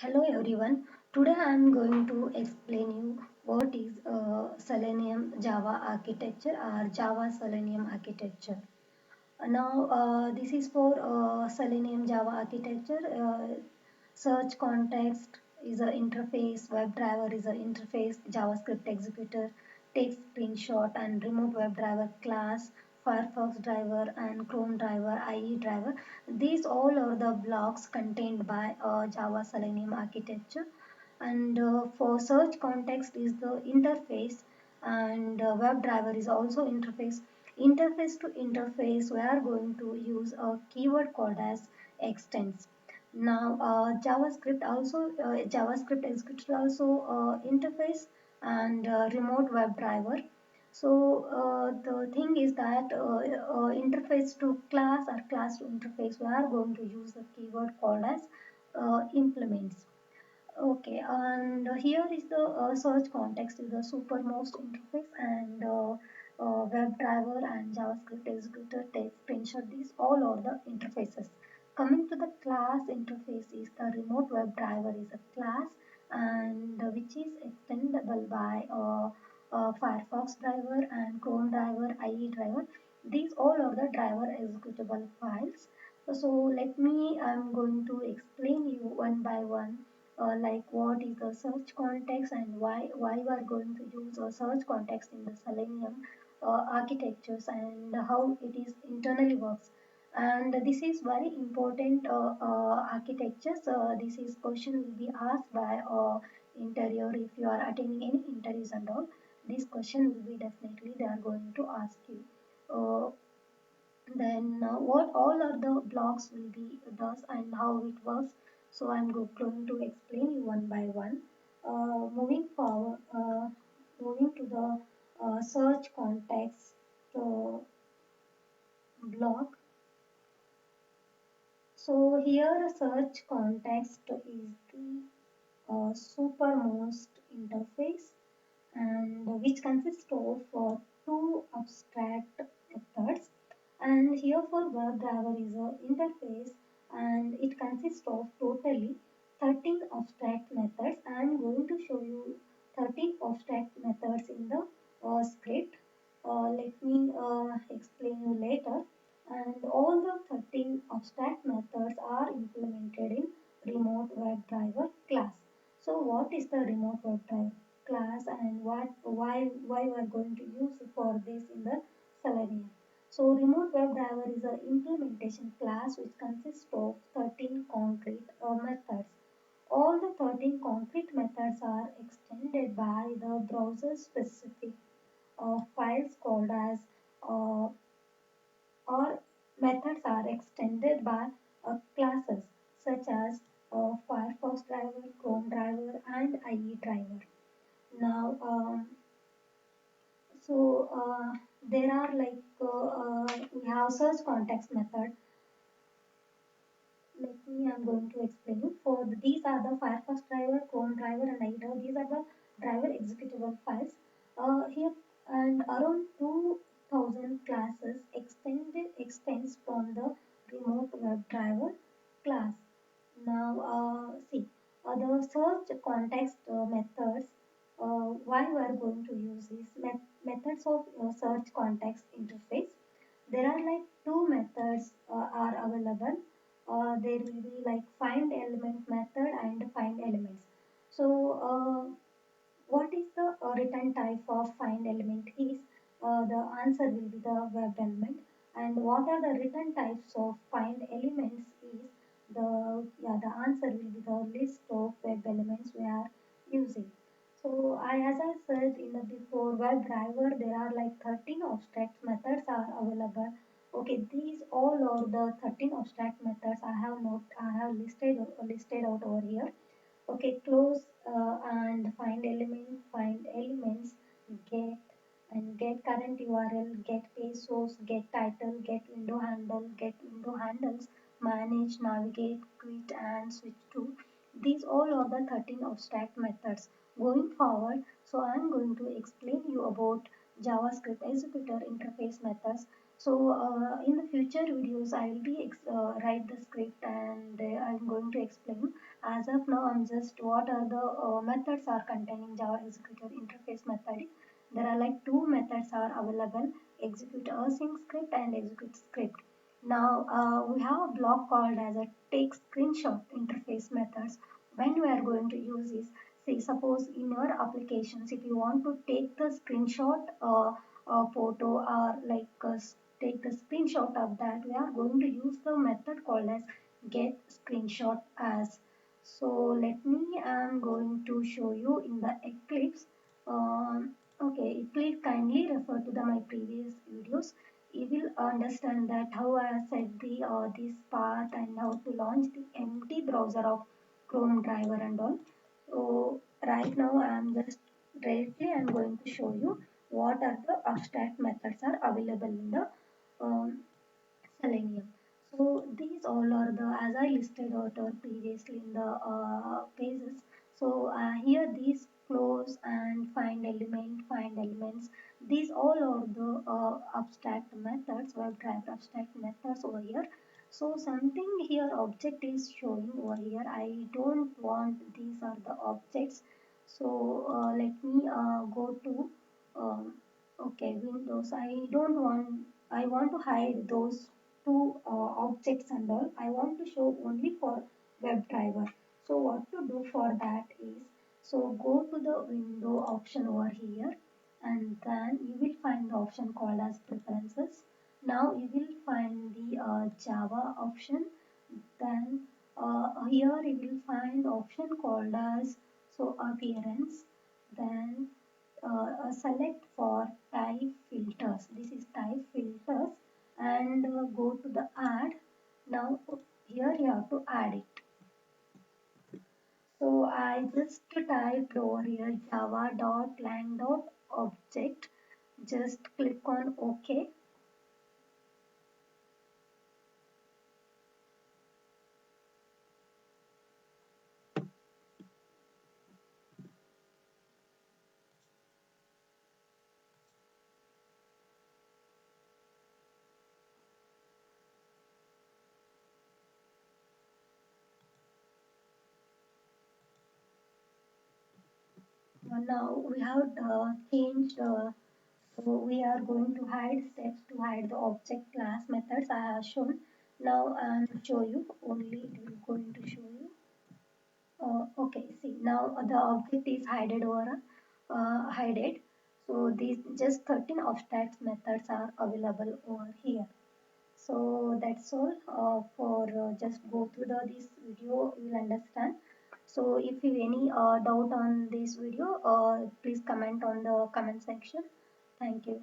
Hello everyone. Today I am going to explain you what is Selenium Java architecture or Java Selenium architecture. Now this is for Selenium Java architecture. Search context is an interface, WebDriver is an interface, JavaScript executor, text screenshot and remote WebDriver class, Firefox driver and Chrome driver, IE driver. These all are the blocks contained by Java Selenium architecture. And for search context is the interface, and WebDriver is also interface. Interface to interface, we are going to use a keyword called as extends. Now JavaScript executor also interface, and remote WebDriver. So the thing is that interface to class or class to interface, we are going to use the keyword called as implements. Okay, and here is the search context is the supermost interface, and WebDriver and JavaScript executor take screenshot. These all are the interfaces. Coming to the class interface is the remote WebDriver is a class, and which is extendable by Firefox driver and Chrome driver, IE driver. These all are the driver executable files. So let me, I'm going to explain you one by one, like what is the search context and why we are going to use a search context in the Selenium architectures, and how it is internally works. And this is very important architectures. This is question will be asked by interviewer if you are attending any interviews and all. This question will be definitely they are going to ask you. Then what all are the blocks will be does and how it works. So I'm going to explain you one by one. Moving forward, moving to the search context uh, block. So here search context is the supermost interface, and which consists of two abstract methods. And here for WebDriver is a interface, and it consists of totally 13 abstract methods. I am going to show you 13 abstract methods in the script. Let me explain you later. And all the 13 abstract methods are implemented in remote WebDriver class. So what is the remote WebDriver class, and why we are going to use for this in the Selenium? So remote WebDriver is an implementation class which consists of 13 concrete methods. All the 13 concrete methods are extended by the browser specific files called as uh, or methods are extended by classes such as Firefox driver, Chrome driver, and IE driver. Now, there are like we have search context method. Let me, I'm going to explain you. For these are the Firefox driver, Chrome driver, and IE driver. These are the driver executable files. Here and around 2000 classes extends from the remote WebDriver class. Now, the search context methods. Why we are going to use these methods of search context interface? There are like two methods are available. There will be like find element method and find elements. So, what is the return type of find element is the answer will be the web element, and what are the return types of find elements is the answer will be the list of web elements we are using. So as I said in the before WebDriver, there are like 13 abstract methods are available. Okay, these all are the 13 abstract methods I have listed out over here. Okay, close and find elements, get and get current URL, get page source, get title, get window handle, get window handles, manage, navigate, quit, and switch to. These all are the 13 abstract methods. Going forward, so I am going to explain you about JavaScript executor interface methods. So in the future videos, I will be write the script and I'm going to explain. As of now, I'm just what are the methods are containing Java executor interface method. There are like two methods are available: execute async script and execute script. Now we have a block called as a take screenshot interface methods. When we are going to use this, say suppose in your applications, if you want to take the screenshot photo or like take the screenshot of that, we are going to use the method called as get screenshot as. So let me, I'm going to show you in the Eclipse. Okay, please kindly refer to my previous videos. You will understand that how I set the this part and how to launch the empty browser of Chrome driver and all. So right now I am just directly I am going to show you what are the abstract methods are available in the um, Selenium. So these all are the as I listed out previously in the pages. So here these close and find elements. These all are the abstract methods, WebDriver abstract methods over here. So something here object is showing over here. I don't want these are the objects. So let me go to um, okay Windows. I want to hide those two objects and all. I want to show only for WebDriver. So what to do for that is, so go to the window option over here and then you will find the option called as preferences. Now you will find the Java option. Then here you will find option called as so appearance. Then select for type filters. This is type filters and go to the add. Now here you have to add it. So I just typed over here java.lang.object. Just click on OK. Now we have changed. So we are going to hide steps to hide the object class methods I have shown. Now I am show you only it will going to show you. Okay, see now the object is hidden over hided. So these just 13 abstract methods are available over here. So that's all for just go through this video, you will understand. So if you have any doubt on this video, please comment on the comment section. Thank you.